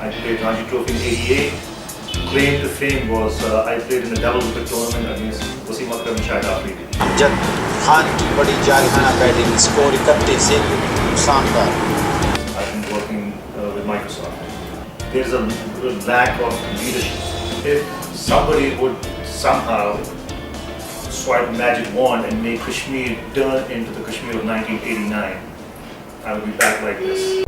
I played Ranji Trophy in '88. Claim to fame was I played in a double wicket tournament against Wasim Akram and Shahid Afridi. Amjad Khan की बड़ी जारहाना batting score 31 से शानदार. I've been working with Microsoft. There's a lack of leadership. If somebody would somehow swipe a magic wand and make Kashmir turn into the Kashmir of 1989, I would be back like this.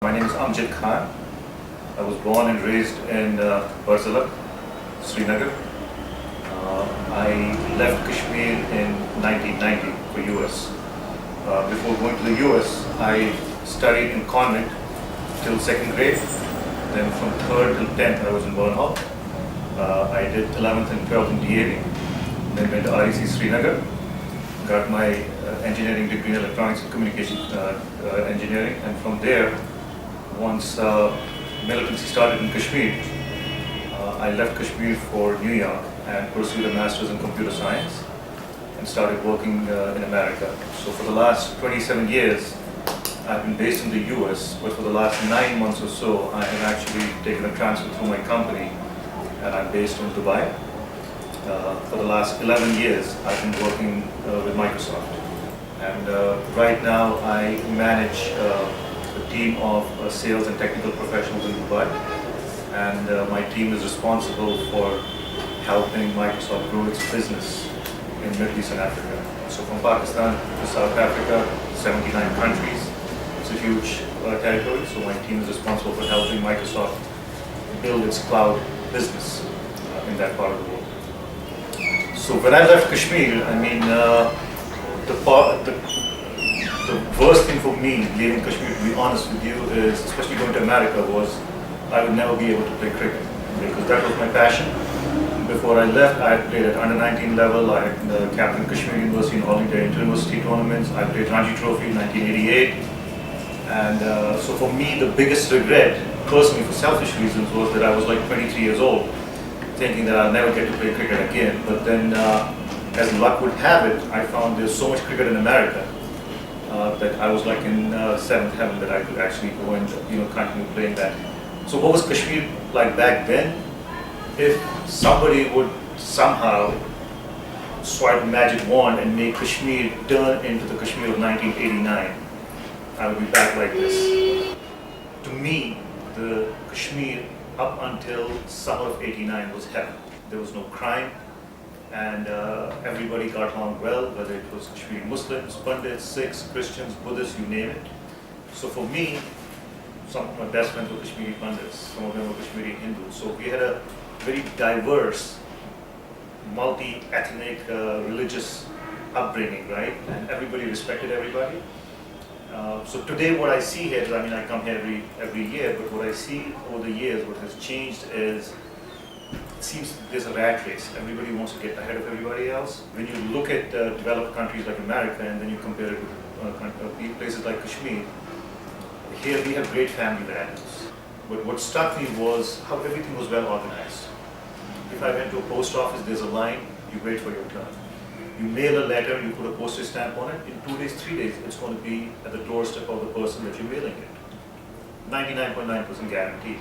My name is Amjad Khan. I was born and raised in Barzilak, Srinagar. I left Kashmir in 1990 for US. Before going to the US, I studied in convent till 2nd grade. Then from 3rd till 10th, I was in Burnhall. I did 11th and 12th in DAV. Then went to REC Srinagar. Got my engineering degree in electronics and communication engineering. And from there, once militancy started in Kashmir, I left Kashmir for New York and pursued a master's in computer science and started working in America. So for the last 27 years, I've been based in the US, but for the last 9 months or so, I have actually taken a transfer through my company and I'm based in Dubai. For the last 11 years, I've been working with Microsoft. And right now, I manage a team of sales and technical professionals in Dubai. And my team is responsible for helping Microsoft grow its business in Middle East and Africa. So from Pakistan to South Africa, 79 countries. It's a huge territory, so my team is responsible for helping Microsoft build its cloud business in that part of the world. So when I left Kashmir, I mean, the worst thing for me leaving Kashmir, to be honest with you, is, especially going to America, was I would never be able to play cricket because that was my passion. Before I left, I had played at under 19 level. I had captained Kashmir University in all India inter-university tournaments. I played Ranji Trophy in 1988. And so for me, the biggest regret, personally for selfish reasons, was that I was like 23 years old, thinking that I'll never get to play cricket again. But then, as luck would have it, I found there's so much cricket in America that I was like in seventh heaven that I could actually go and continue playing that. So what was Kashmir like back then? If somebody would somehow swipe a magic wand and make Kashmir turn into the Kashmir of 1989, I would be back like this. To me, the Kashmir up until summer of '89 was heaven. There was no crime, and everybody got along well, whether it was Kashmiri Muslims, Pandits, Sikhs, Christians, Buddhists, you name it. So for me, some of my best friends were Kashmiri Pandits, some of them were Kashmiri Hindus. So we had a very diverse, multi-ethnic, religious upbringing, right? And everybody respected everybody. So today what I see here, I mean, I come here every year, but what I see over the years, what has changed is, it seems there's a rat race. Everybody wants to get ahead of everybody else. When you look at developed countries like America and then you compare it with places like Kashmir, here we have great family values. But what struck me was how everything was well organized. If I went to a post office, there's a line, you wait for your turn. You mail a letter, you put a postage stamp on it, in 2 days, 3 days, it's going to be at the doorstep of the person that you're mailing it. 99.9% guaranteed.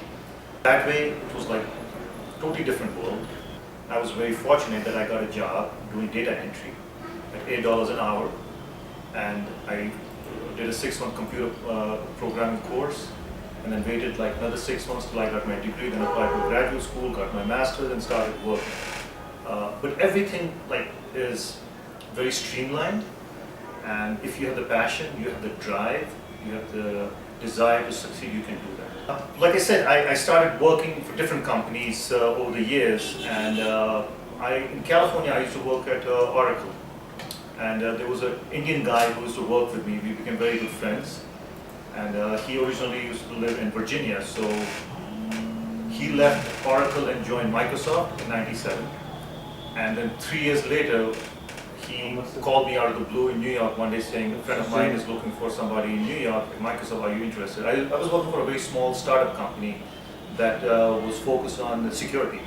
That way, it was like a totally different world. I was very fortunate that I got a job doing data entry at $8 an hour, and I did a 6-month computer programming course, and then waited like another 6 months till I got my degree, then applied to graduate school, got my master's, and started working. But everything is very streamlined, and if you have the passion, you have the drive, you have the desire to succeed, you can do that. Like I said, I started working for different companies over the years, and in California I used to work at Oracle, and there was an Indian guy who used to work with me. We became very good friends, and he originally used to live in Virginia, so he left Oracle and joined Microsoft in '97. And then 3 years later, he called me out of the blue in New York one day saying, a friend of mine is looking for somebody in New York at Microsoft, are you interested? I was working for a very small startup company that was focused on security.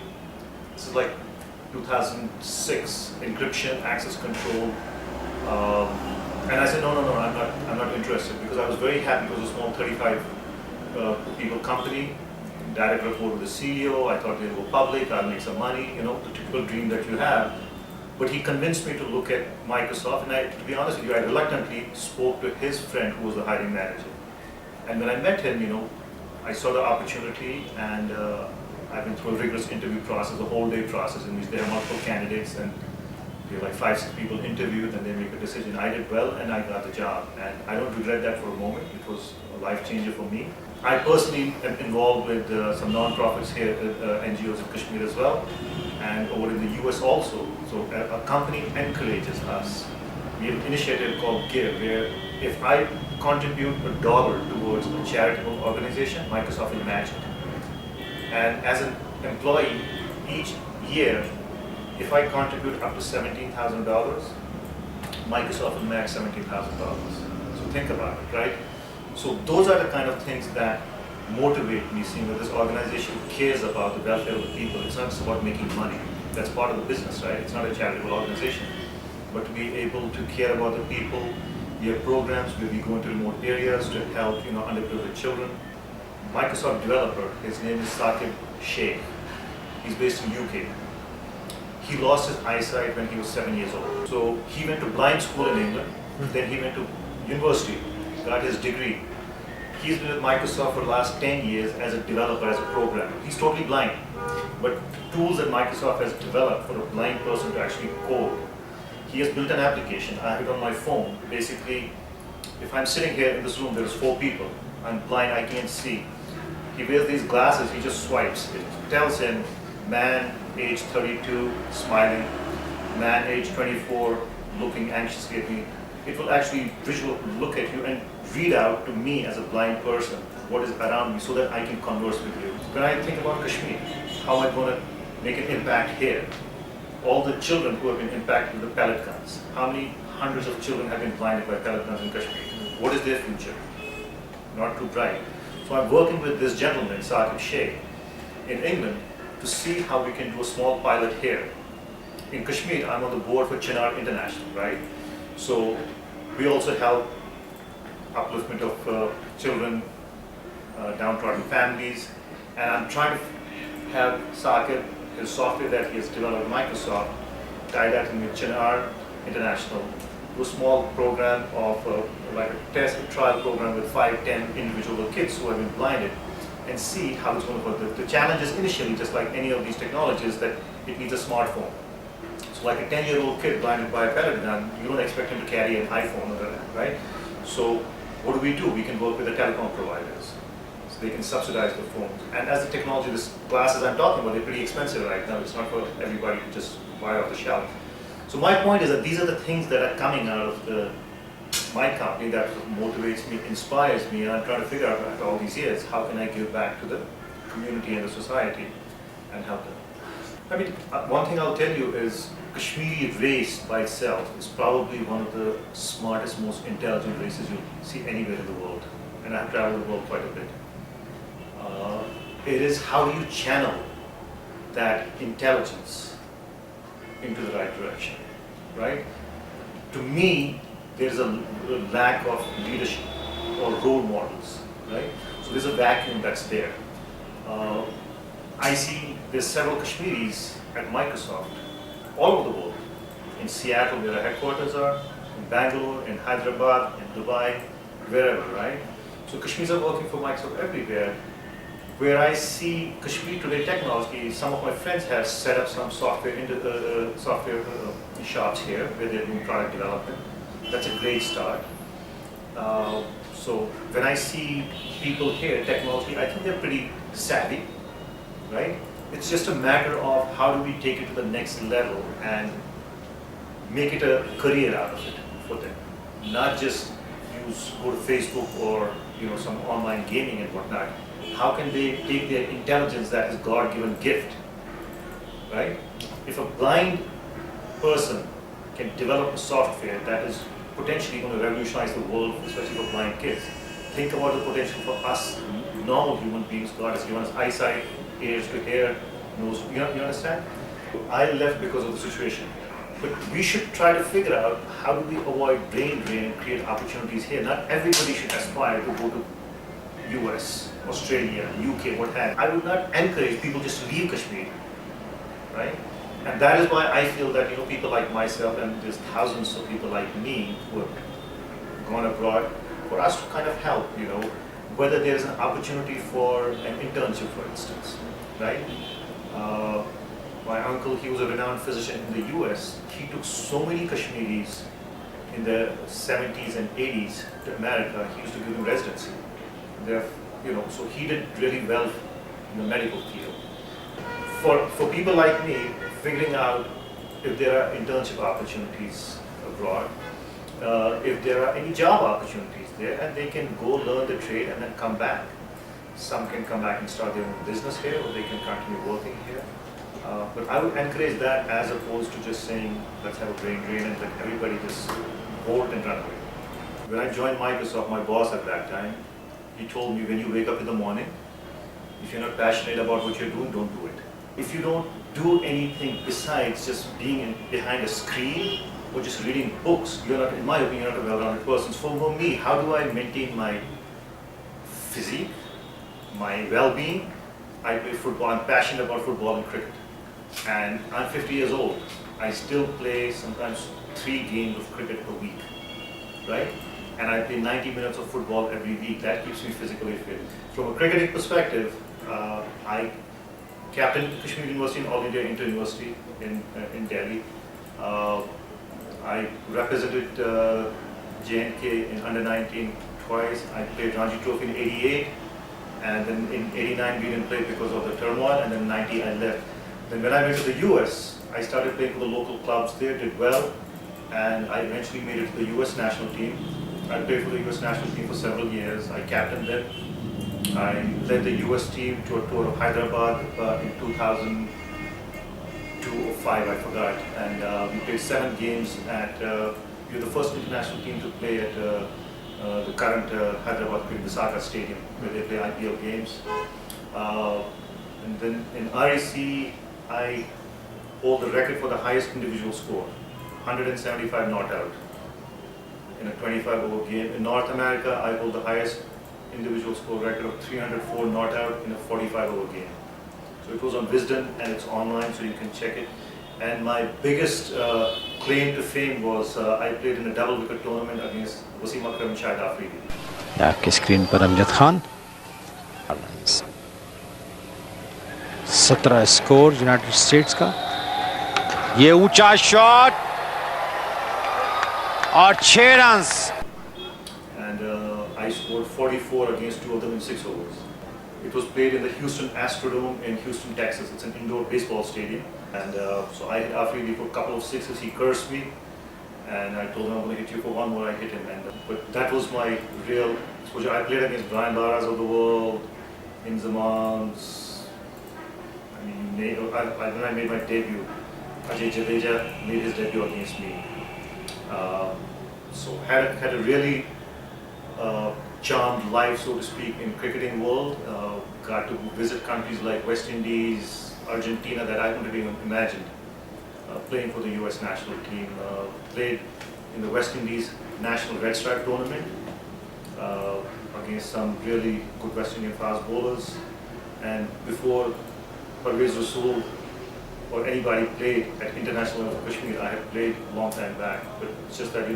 This is like 2006, encryption, access control. And I said, no, I'm not interested, because I was very happy. It was a small 35 people company, direct report to the CEO. I thought they'd go public, I'll make some money, you know, the typical dream that you have. But he convinced me to look at Microsoft, and to be honest with you, I reluctantly spoke to his friend who was the hiring manager. And when I met him, you know, I saw the opportunity, and I've been through a rigorous interview process, a whole day process in which there are multiple candidates, and there are like 5-6 people interviewed, and they make a decision. I did well, and I got the job, and I don't regret that for a moment. It was a life changer for me. I personally am involved with some non-profits here, NGOs in Kashmir as well, and over in the US also. So a company encourages us. We have an initiative called Give, where if I contribute $1 towards a charitable organization, Microsoft will match it. And as an employee, each year, if I contribute up to $17,000, Microsoft will match $17,000. So think about it, right? So those are the kind of things that motivate me, seeing that this organization cares about the welfare of the people. It's not just about making money. That's part of the business, right? It's not a charitable organization. But to be able to care about the people, we have programs where we go into remote areas to help, you know, underprivileged children. Microsoft developer, his name is Saqib Sheikh. He's based in UK. He lost his eyesight when he was 7 years old. So he went to blind school in England, then he went to university, got his degree. He's been with Microsoft for the last 10 years as a developer, as a programmer. He's totally blind. But tools that Microsoft has developed for a blind person to actually code, he has built an application. I have it on my phone. Basically, if I'm sitting here in this room, there's 4 people. I'm blind, I can't see. He wears these glasses, he just swipes. It tells him, man, age 32, smiling, man, age 24, looking anxiously at me. It will actually visually look at you and read out to me as a blind person what is around me so that I can converse with you. When I think about Kashmir, how am I going to make an impact here? All the children who have been impacted with the pellet guns, how many hundreds of children have been blinded by pellet guns in Kashmir? What is their future? Not too bright. So I'm working with this gentleman, Saqib Sheikh, in England to see how we can do a small pilot here. In Kashmir, I'm on the board for Chinar International, right? So we also help upliftment of children, downtrodden families, and I'm trying to have Saqib, his software that he has developed at Microsoft, tie that in with Chinar International, do a small program of like a test and trial program with 5-10 individual kids who have been blinded, and see how it's going to work. The challenge is initially, just like any of these technologies, that it needs a smartphone. So like a 10-year-old kid blinded by a pellet gun, you don't expect him to carry an iPhone or that, right? So what do? We can work with the telecom providers. So they can subsidize the phones. And as the technology, these glasses I'm talking about, they're pretty expensive right now. It's not for everybody to just buy off the shelf. So my point is that these are the things that are coming out of my company that motivates me, inspires me, and I'm trying to figure out after all these years, how can I give back to the community and the society and help them. I mean, one thing I'll tell you is Kashmiri race by itself is probably one of the smartest, most intelligent races you'll see anywhere in the world. And I've traveled the world quite a bit. It is how do you channel that intelligence into the right direction, right? To me, there's a lack of leadership or role models, right? So there's a vacuum that's there. I see there's several Kashmiris at Microsoft all over the world. In Seattle, where our headquarters are, in Bangalore, in Hyderabad, in Dubai, wherever, right? So Kashmiris are working for Microsoft everywhere. Where I see Kashmir Today technology, some of my friends have set up some software into the software shops here where they're doing product development. That's a great start. So when I see people here, technology, I think they're pretty savvy, right? It's just a matter of how do we take it to the next level and make it a career out of it for them. Not just go to Facebook or some online gaming and whatnot. How can they take their intelligence that is God-given gift, right? If a blind person can develop a software that is potentially going to revolutionize the world, especially for blind kids, think about the potential for us normal human beings. God has given us eyesight, ears to hear, nose. You understand? I left because of the situation. But we should try to figure out how do we avoid brain drain and create opportunities here. Not everybody should aspire to go to US, Australia, UK, what have you. I would not encourage people just to leave Kashmir, right? And that is why I feel that people like myself and there's thousands of people like me who have gone abroad, for us to kind of help, whether there's an opportunity for an internship, for instance, right? My uncle, he was a renowned physician in the US. He took so many Kashmiris in the 70s and 80s to America. He used to give them residency. So he did really well in the medical field. For people like me, figuring out if there are internship opportunities abroad, if there are any job opportunities there, and they can go learn the trade and then come back. Some can come back and start their own business here, or they can continue working here. But I would encourage that as opposed to just saying, let's have a brain drain and let everybody just bolt and run away. When I joined Microsoft, my boss at that time, he told me, when you wake up in the morning, if you're not passionate about what you're doing, don't do it. If you don't do anything besides just being behind a screen or just reading books, you're not, in my opinion, you're not a well-rounded person. So for me, how do I maintain my physique, my well-being? I play football. I'm passionate about football and cricket. And I'm 50 years old. I still play sometimes 3 games of cricket a week, right? And I play 90 minutes of football every week. That keeps me physically fit. From a cricketing perspective, I captained Kashmir University and All India Inter-University in Delhi. I represented J&K in under-19 twice. I played Ranji Trophy in '88, and then in '89 we didn't play because of the turmoil, and then in '90 I left. Then when I went to the US, I started playing for the local clubs there, did well, and I eventually made it to the US national team. I played for the US national team for several years. I captained them. I led the US team to a tour of Hyderabad in 2002 or 5, I forgot. And we played 7 games at, we were the first international team to play at the current Hyderabad Visaka Stadium, where they play IPL games. And then in RAC, I hold the record for the highest individual score, 175 not out in a 25-over game. In North America, I hold the highest individual score record of 304 not out in a 45-over game. So it was on Wisden and it's online, so you can check it. And my biggest claim to fame was I played in a double wicket tournament against Wasim Akram and Shahid Afridi. आपके screen पर Amjad Khan 17 score United states का, ये ऊंचा shot और 6 runs. And I scored 44 against 2 of them in 6 overs. It was played in the Houston Astrodome in Houston, Texas. It's an indoor baseball stadium. And so I hit Afridi for a couple of sixes. He cursed me, and I told him I'm going to hit you for one more. I hit him, but that was my real exposure. I played against Brian Lara's of the world, in Zamans. I mean, when I made my debut, Ajay Jadeja made his debut against me. So had a really charmed life, so to speak, in cricketing world. Got to visit countries like West Indies, Argentina, that I couldn't even imagine. Playing for the US national team. Played in the West Indies National Red Stripe tournament against some really good West Indian fast bowlers. And before Parvez Rasool or anybody played at international level for Kashmir, I had played a long time back. But it's just that,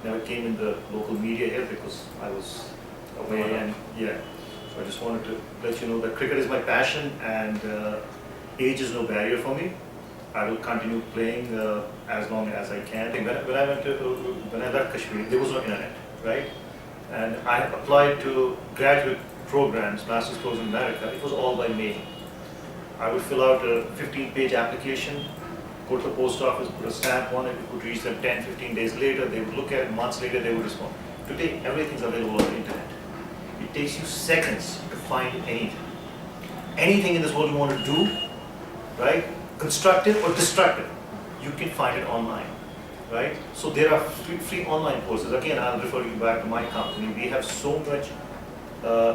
never came in the local media here because I was away, and yeah. So I just wanted to let you know that cricket is my passion, and age is no barrier for me. I will continue playing as long as I can. When I left Kashmir, there was no internet, right? And I applied to graduate programs, master's programs in America. It was all by mail. I would fill out a 15-page application, go to the post office, put a stamp on it. It would reach them 10, 15 days later. They would look at it. Months later, they would respond. Today, everything's available on the internet. It takes you seconds to find anything. Anything in this world you want to do, right? Constructive or destructive, you can find it online, right? So there are free online courses. Again, I'll refer you back to my company. We have so much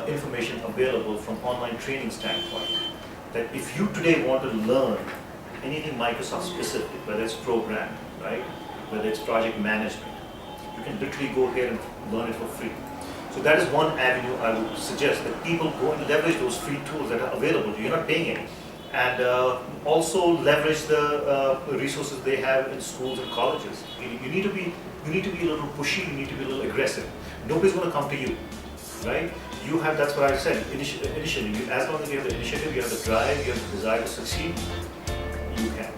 information available from online training standpoint that if you today want to learn anything Microsoft specific, whether it's programming, right? Whether it's project management, you can literally go here and learn it for free. So that is one avenue I would suggest that people go and leverage those free tools that are available to you. You're not paying any. And also leverage the resources they have in schools and colleges. You need to be a little pushy, you need to be a little aggressive. Nobody's going to come to you, right? You have, that's what I said, initially, as long as you have the initiative, you have the drive, you have the desire to succeed, you can.